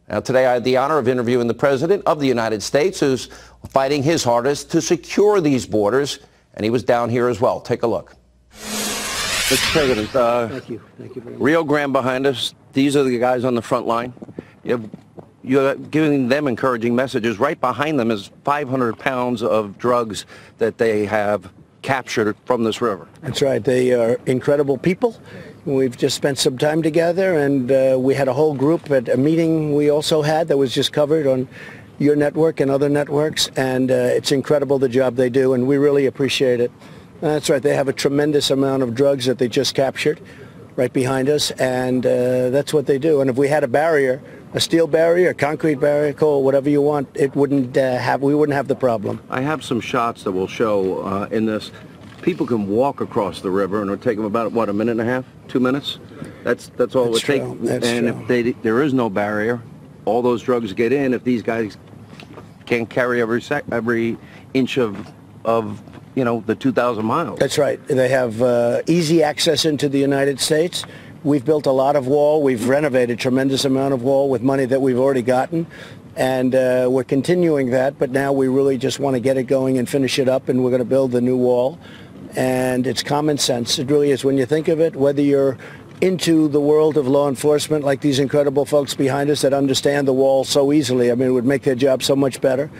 Now, today I had the honor of interviewing the President of the United States, who's fighting his hardest to secure these borders, and he was down here as well. Take a look. Mr. President, Thank you very much. Rio Grande behind us. These are the guys on the front line. You're giving them encouraging messages. Right behind them is 500 pounds of drugs that they have captured from this river. That's right. They are incredible people. We've just spent some time together, and we had a whole group at a meeting we also had that was just covered on your network and other networks, and it's incredible the job they do, and we really appreciate it. That's right. They have a tremendous amount of drugs that they just captured right behind us, and that's what they do. And if we had a barrier, a steel barrier, a concrete barrier, coal, whatever you want, it wouldn't we wouldn't have the problem. I have some shots that will show in this. People can walk across the river, and it'll take them about, what, a minute and a half, 2 minutes? That's all it would take. And if there is no barrier, all those drugs get in. If these guys can't carry every inch of the 2,000 miles. That's right. They have easy access into the United States. We've built a lot of wall. We've renovated a tremendous amount of wall with money that we've already gotten. And we're continuing that, but now we really just want to get it going and finish it up, and we're going to build the new wall. And it's common sense. It really is. When you think of it, whether you're into the world of law enforcement, like these incredible folks behind us that understand the wall so easily, I mean, it would make their job so much better.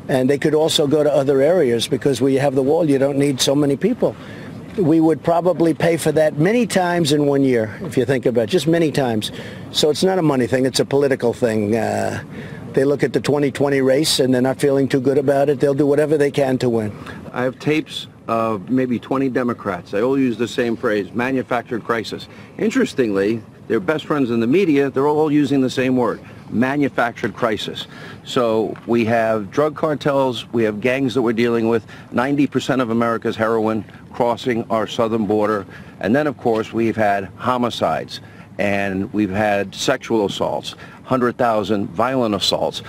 And they could also go to other areas, because where you have the wall, you don't need so many people. We would probably pay for that many times in 1 year, if you think about it, just many times. So it's not a money thing, it's a political thing. They look at the 2020 race and they're not feeling too good about it. They'll do whatever they can to win. I have tapes of maybe 20 Democrats. They all use the same phrase, manufactured crisis. Interestingly, their best friends in the media, they're all using the same word, manufactured crisis. So we have drug cartels, we have gangs that we're dealing with, 90% of America's heroin crossing our southern border, and then of course we've had homicides, and we've had sexual assaults, 100,000 violent assaults.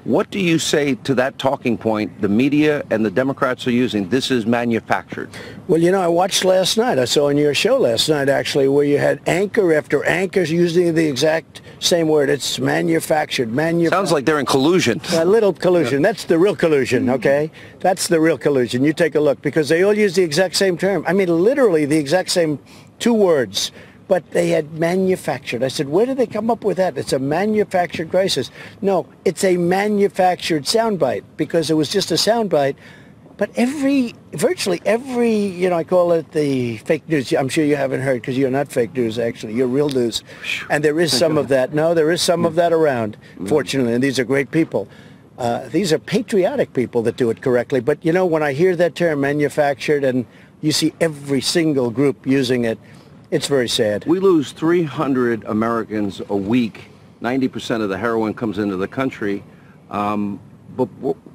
What do you say to that talking point the media and the Democrats are using? This is manufactured. Well, you know, I watched last night. I saw on your show last night, actually, where you had anchor after anchor using the exact same word. It's manufactured. Sounds like they're in collusion. A little collusion. That's the real collusion, okay? That's the real collusion. You take a look, because they all use the exact same term. I mean, literally the exact same two words. But they had manufactured. I said, where did they come up with that? It's a manufactured crisis. No, it's a manufactured soundbite, because it was just a soundbite. But virtually every, I call it the fake news. I'm sure you haven't heard, because you're not fake news, actually. You're real news. And there is some of that. No, there is some of that around, fortunately. And these are great people. These are patriotic people that do it correctly. But, when I hear that term, manufactured, and you see every single group using it, it's very sad. We lose 300 Americans a week. 90% of the heroin comes into the country. But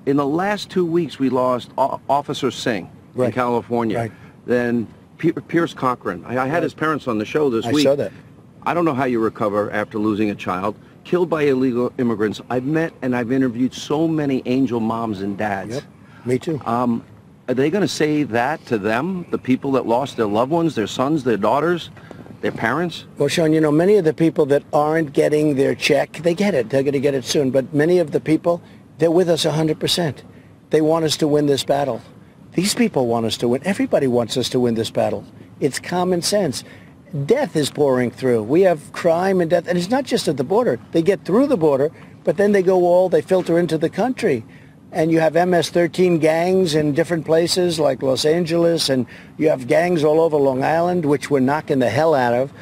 in the last 2 weeks, we lost Officer Singh in California. Right. Then Pierce Cochran. I had his parents on the show this week. I saw that. I don't know how you recover after losing a child. Killed by illegal immigrants. I've met and I've interviewed so many angel moms and dads. Yep, me too. Are they going to say that to them, the people that lost their loved ones, their sons, their daughters, their parents? Well, Sean, many of the people that aren't getting their check, they get it. They're going to get it soon. But many of the people, they're with us 100%. They want us to win this battle. These people want us to win. Everybody wants us to win this battle. It's common sense. Death is pouring through. We have crime and death. And it's not just at the border. They get through the border, but then they filter into the country. And you have MS-13 gangs in different places like Los Angeles, and you have gangs all over Long Island, which we're knocking the hell out of.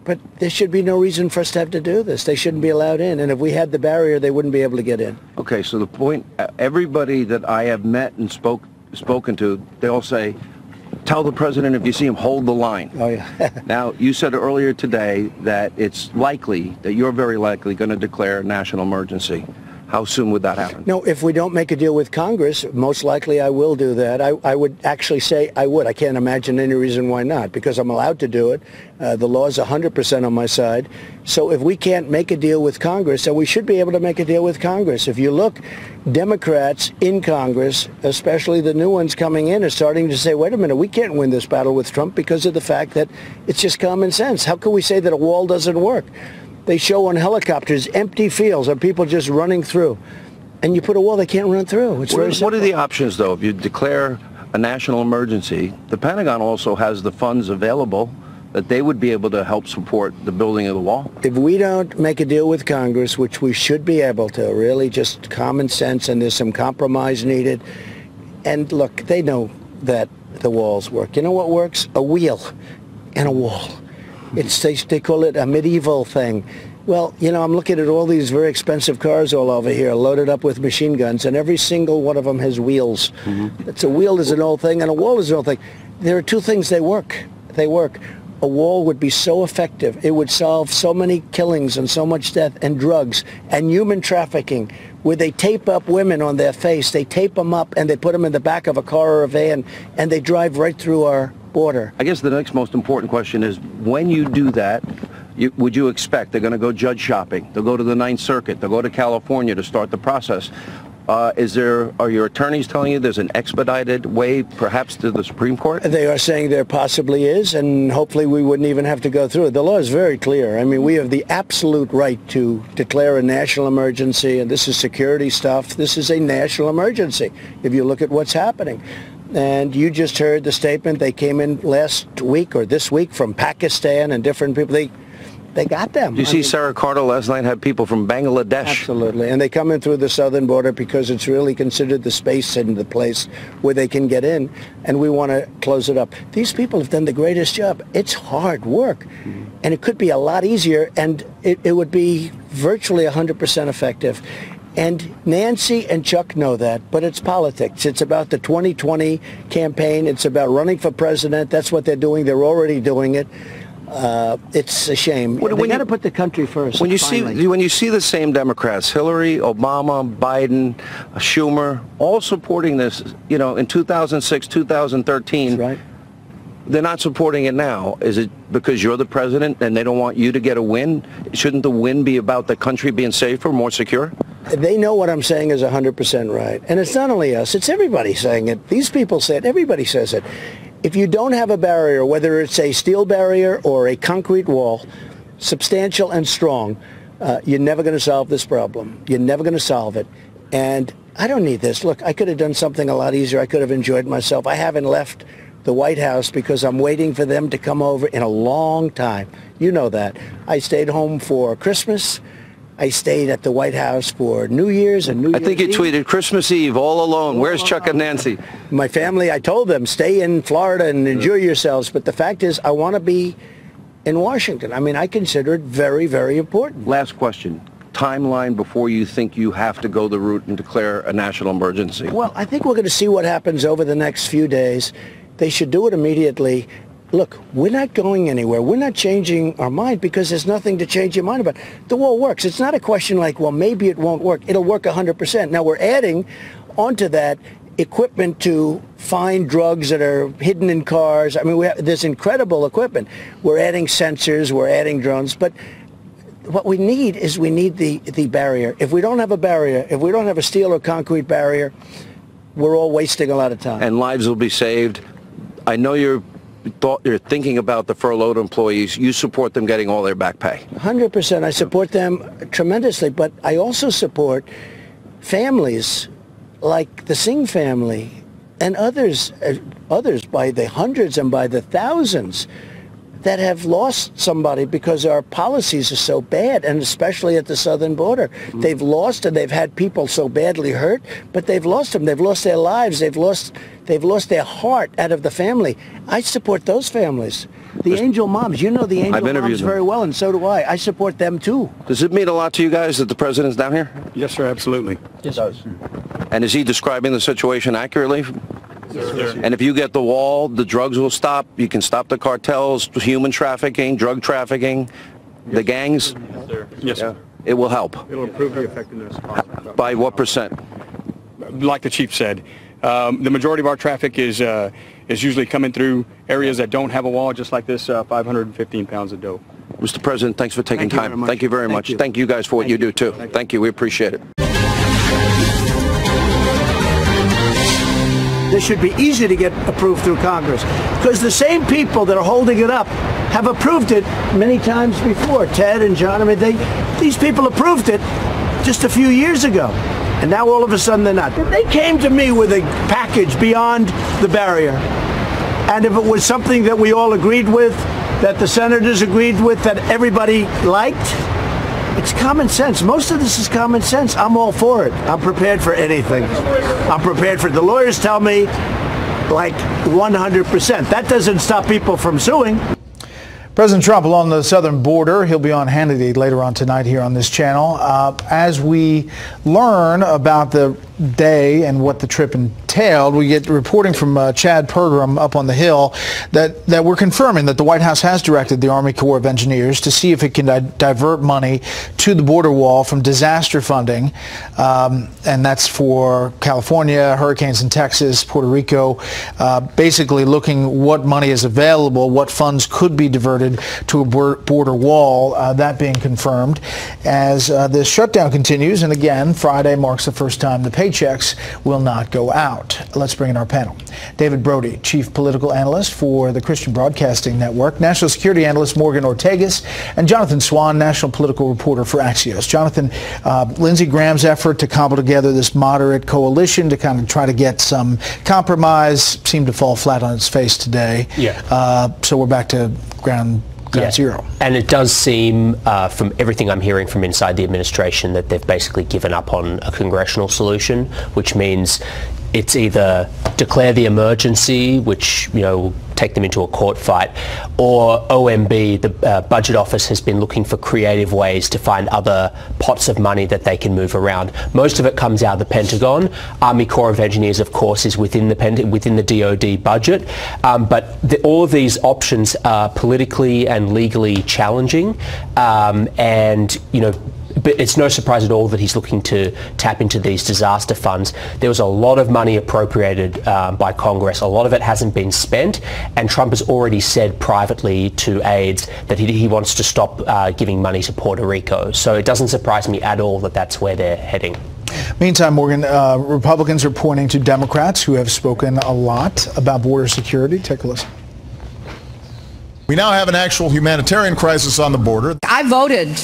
But there should be no reason for us to have to do this. They shouldn't be allowed in. And if we had the barrier, they wouldn't be able to get in. Okay, so the point, everybody that I have met and spoken to, they all say, tell the president if you see him, hold the line. Oh, yeah. Now, you said earlier today that it's likely, that you're very likely going to declare a national emergency. How soon would that happen? No, if we don't make a deal with Congress, most likely I will do that. I would actually say I would. I can't imagine any reason why not, because I'm allowed to do it. The law is 100% on my side. So if we can't make a deal with Congress, then we should be able to make a deal with Congress. If you look, Democrats in Congress, especially the new ones coming in, are starting to say, wait a minute, we can't win this battle with Trump because of the fact that it's just common sense. How can we say that a wall doesn't work? They show on helicopters empty fields of people just running through. And you put a wall, they can't run through. It's very simple. What are the options, though? If you declare a national emergency, the Pentagon also has the funds available that they would be able to help support the building of the wall. If we don't make a deal with Congress, which we should be able to, really just common sense, and there's some compromise needed. And look, they know that the walls work. You know what works? A wheel and a wall. They call it a medieval thing. Well, you know, I'm looking at all these very expensive cars all over here, loaded up with machine guns, and every single one of them has wheels. It's a wheel is an old thing, and a wall is an old thing. There are two things they work. They work. A wall would be so effective. It would solve so many killings and so much death and drugs and human trafficking, where they tape up women on their face. They tape them up and they put them in the back of a car or a van, and they drive right through our border. I guess the next most important question is, when you do that, would you expect they're going to go judge shopping? They'll go to the Ninth Circuit. They'll go to California to start the process. Are your attorneys telling you there's an expedited way, perhaps, to the Supreme Court? They are saying there possibly is, and hopefully we wouldn't even have to go through it. The law is very clear. I mean, we have the absolute right to declare a national emergency, and this is security stuff. This is a national emergency, if you look at what's happening. And you just heard the statement. They came in last week or this week from Pakistan and different people. They got them. You see, Sarah Carter last night had people from Bangladesh. Absolutely. And they come in through the southern border because it's really considered the space and the place where they can get in. And we want to close it up. These people have done the greatest job. It's hard work. And it could be a lot easier. And it would be virtually 100% effective. And Nancy and Chuck know that, but it's politics. It's about the 2020 campaign. It's about running for president. That's what they're doing. They're already doing it. It's a shame. We got to put the country first. When you see the same Democrats, Hillary, Obama, Biden, Schumer, all supporting this, you know, in 2006, 2013. That's right. They're not supporting it now. Is it because you're the president and they don't want you to get a win? Shouldn't the win be about the country being safer, more secure? They know what I'm saying is 100% right. And it's not only us, it's everybody saying it. These people say it, everybody says it. If you don't have a barrier, whether it's a steel barrier or a concrete wall, substantial and strong, you're never going to solve this problem. You're never going to solve it. And I don't need this. Look, I could have done something a lot easier. I could have enjoyed myself. I haven't left the White House because I'm waiting for them to come over in a long time. You know that. I stayed home for Christmas. I stayed at the White House for New Year's and New Year's I think you tweeted Christmas Eve all alone. Where's Chuck and Nancy? My family, I told them, stay in Florida and enjoy yourselves. But the fact is, I want to be in Washington. I mean, I consider it very, very important. Last question. Timeline before you think you have to go the route and declare a national emergency? Well, I think we're going to see what happens over the next few days. They should do it immediately. Look, we're not going anywhere. We're not changing our mind because there's nothing to change your mind about. The wall works. It's not a question like, well, maybe it won't work. It'll work 100%. Now, we're adding onto that equipment to find drugs that are hidden in cars. I mean, there's incredible equipment. We're adding sensors. We're adding drones. But what we need is the barrier. If we don't have a barrier, if we don't have a steel or concrete barrier, we're all wasting a lot of time. And lives will be saved. I know you're thinking about the furloughed employees. You support them getting all their back pay. 100%. I support them tremendously, but I also support families like the Singh family and others by the hundreds and by the thousands that have lost somebody because our policies are so bad, and especially at the southern border. They've lost, and they've had people so badly hurt, but they've lost them. They've lost their lives. They've lost their heart out of the family. I support those families. The angel moms, you know the angel moms very well, and so do I. I support them too. Does it mean a lot to you guys that the president's down here? Yes, sir, absolutely. Yes, it does. And is he describing the situation accurately? Yes, sir. And if you get the wall, the drugs will stop. You can stop the cartels, human trafficking, drug trafficking, the gangs. Yes, sir. Yes, sir. It will help. It'll improve the effectiveness. By what percent? Like the chief said, the majority of our traffic is usually coming through areas that don't have a wall, just like this 515 pounds of dope. Mr. President, thanks for taking time. Thank you very much. You. Thank you guys for what you do, too. Thank you. We appreciate it. This should be easy to get approved through Congress because the same people that are holding it up have approved it many times before. Ted and John, I mean, these people approved it just a few years ago. And now all of a sudden they're not. They came to me with a package beyond the barrier. And if it was something that we all agreed with, that the senators agreed with, that everybody liked, it's common sense. Most of this is common sense. I'm all for it. I'm prepared for anything. I'm prepared for it. The lawyers tell me like 100%. That doesn't stop people from suing. President Trump along the southern border. He'll be on Hannity later on tonight here on this channel. As we learn about the day and what the trip entailed, we get reporting from Chad Pergram up on the Hill that we're confirming that the White House has directed the Army Corps of Engineers to see if it can divert money to the border wall from disaster funding, and that's for California, hurricanes in Texas, Puerto Rico, basically looking what money is available, what funds could be diverted to a border wall, that being confirmed as this shutdown continues. And again, Friday marks the first time the paychecks will not go out. Let's bring in our panel. David Brody, Chief Political Analyst for the Christian Broadcasting Network, National Security Analyst Morgan Ortagus, and Jonathan Swan, National Political Reporter for Axios. Jonathan, Lindsey Graham's effort to cobble together this moderate coalition to kind of try to get some compromise seemed to fall flat on its face today. Yeah. So we're back to ground zero. And it does seem, from everything I'm hearing from inside the administration, that they've basically given up on a congressional solution, which means it's either declare the emergency, which, you know, take them into a court fight, or OMB, the budget office, has been looking for creative ways to find other pots of money that they can move around. Most of it comes out of the Pentagon. Army Corps of Engineers, of course, is within the DoD budget, but all of these options are politically and legally challenging, and, you know, but it's no surprise at all that he's looking to tap into these disaster funds. There was a lot of money appropriated by Congress. A lot of it hasn't been spent, and Trump has already said privately to aides that he wants to stop giving money to Puerto Rico. So it doesn't surprise me at all that that's where they're heading. Meantime, Morgan, Republicans are pointing to Democrats who have spoken a lot about border security. Take a listen. We now have an actual humanitarian crisis on the border. I voted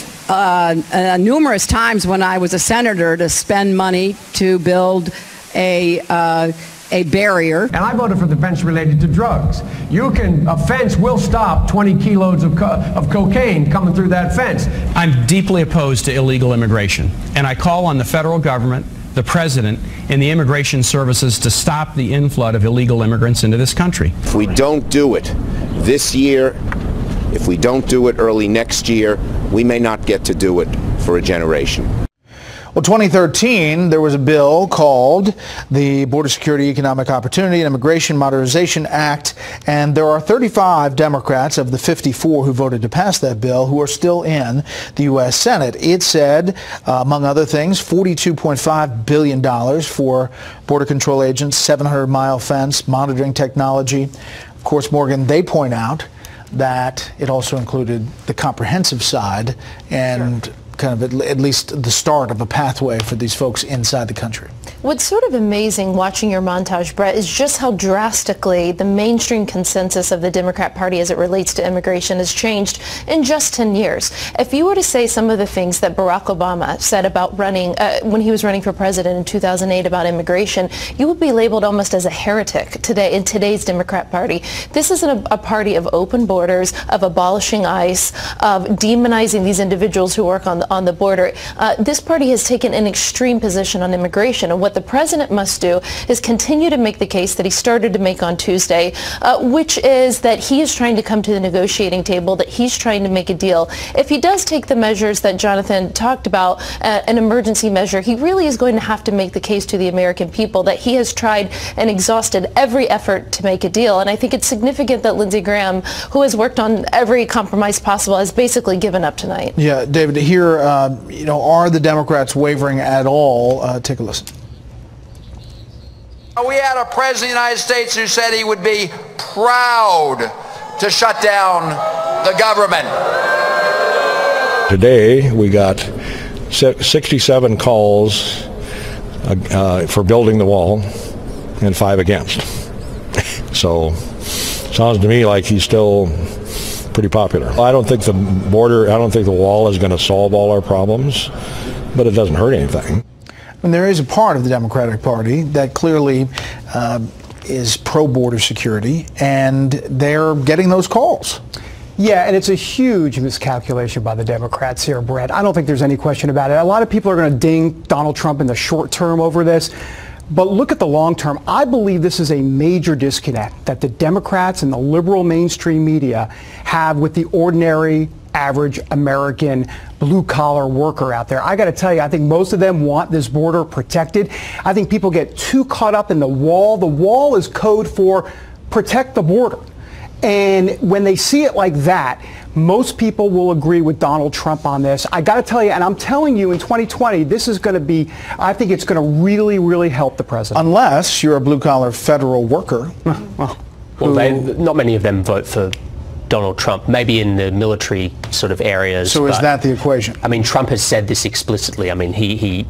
numerous times when I was a senator to spend money to build a barrier. And I voted for the fence related to drugs. A fence will stop 20 kilos of cocaine coming through that fence. I'm deeply opposed to illegal immigration, and I call on the federal government, the president, and the immigration services to stop the inflood of illegal immigrants into this country. If we don't do it this year, if we don't do it early next year, we may not get to do it for a generation. Well, 2013, there was a bill called the Border Security, Economic Opportunity, and Immigration Modernization Act, and there are 35 Democrats of the 54 who voted to pass that bill who are still in the U.S. Senate. It said, among other things, $42.5 billion for border control agents, 700-mile fence, monitoring technology. Of course, Morgan, they point out that it also included the comprehensive side and kind of at least the start of a pathway for these folks inside the country. What's sort of amazing watching your montage, Brett, is just how drastically the mainstream consensus of the Democrat Party as it relates to immigration has changed in just 10 years. If you were to say some of the things that Barack Obama said about running, when he was running for president in 2008 about immigration, you would be labeled almost as a heretic today in today's Democrat Party. This is a party of open borders, of abolishing ICE, of demonizing these individuals who work on the border. This party has taken an extreme position on immigration, and what the president must do is continue to make the case that he started to make on Tuesday, which is that he is trying to come to the negotiating table, that he's trying to make a deal. If he does take the measures that Jonathan talked about, an emergency measure, he really is going to have to make the case to the American people that he has tried and exhausted every effort to make a deal. And I think it's significant that Lindsey Graham, who has worked on every compromise possible, has basically given up tonight. Yeah, David, here, are the Democrats wavering at all? Take a listen. We had a president of the United States who said he would be proud to shut down the government. Today we got 67 calls for building the wall and 5 against. So sounds to me like he's still pretty popular. I don't think the wall is going to solve all our problems, but it doesn't hurt anything. And there is a part of the Democratic Party that clearly is pro-border security, and they're getting those calls. Yeah, and it's a huge miscalculation by the Democrats here, Brett. I don't think there's any question about it. A lot of people are going to ding Donald Trump in the short term over this. But look at the long term. I believe this is a major disconnect that the Democrats and the liberal mainstream media have with the ordinary, average American blue-collar worker out there. I got to tell you, I think most of them want this border protected. I think people get too caught up in the wall. The wall is code for protect the border. And when they see it like that, most people will agree with Donald Trump on this. I got to tell you, and I'm telling you, in 2020, this is going to be, I think it's going to really, really help the president. Unless you're a blue-collar federal worker. Well, not many of them vote for Donald Trump, maybe in the military sort of areas. So is that the equation? I mean, Trump has said this explicitly. I mean, he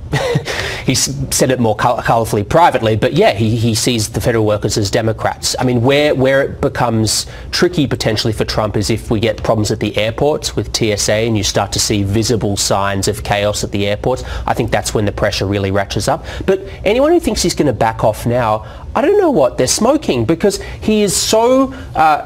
said it more colourfully privately, but yeah, he sees the federal workers as Democrats. I mean, where it becomes tricky potentially for Trump is if we get problems at the airports with TSA and you start to see visible signs of chaos at the airports. I think that's when the pressure really ratchets up. But anyone who thinks he's going to back off now, I don't know what they're smoking, because he is so,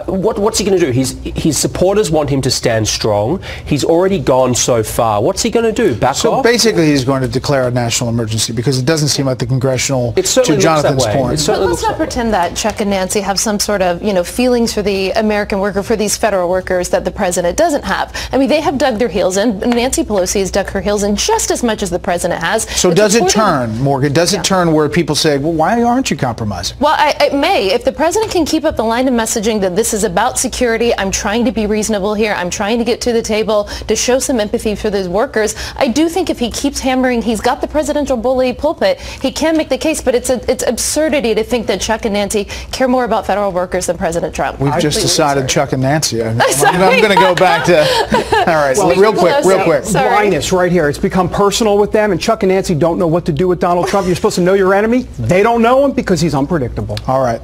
what's he going to do? His supporters want him to stand strong. He's already gone so far. What's he going to do? Back off? So basically he's going to declare a national emergency, because it doesn't seem like the congressional, to Jonathan's point. But let's not pretend that Chuck and Nancy have some sort of, feelings for the American worker, for these federal workers that the president doesn't have. I mean, they have dug their heels in. Nancy Pelosi has dug her heels in just as much as the president has. So does it turn, Morgan, does it turn where people say, well, why aren't you compromising? Well, it may. If the president can keep up the line of messaging that this is about security, I'm trying to be reasonable here, I'm trying to get to the table to show some empathy for those workers, I do think if he keeps hammering, he's got the presidential bully pulpit, he can make the case, but it's absurdity to think that Chuck and Nancy care more about federal workers than President Trump. We've just decided Chuck and Nancy. I'm going to go back to, all right, well, real quick. Blindness right here. It's become personal with them, and Chuck and Nancy don't know what to do with Donald Trump. You're supposed to know your enemy. They don't know him because he's unpredictable. All right.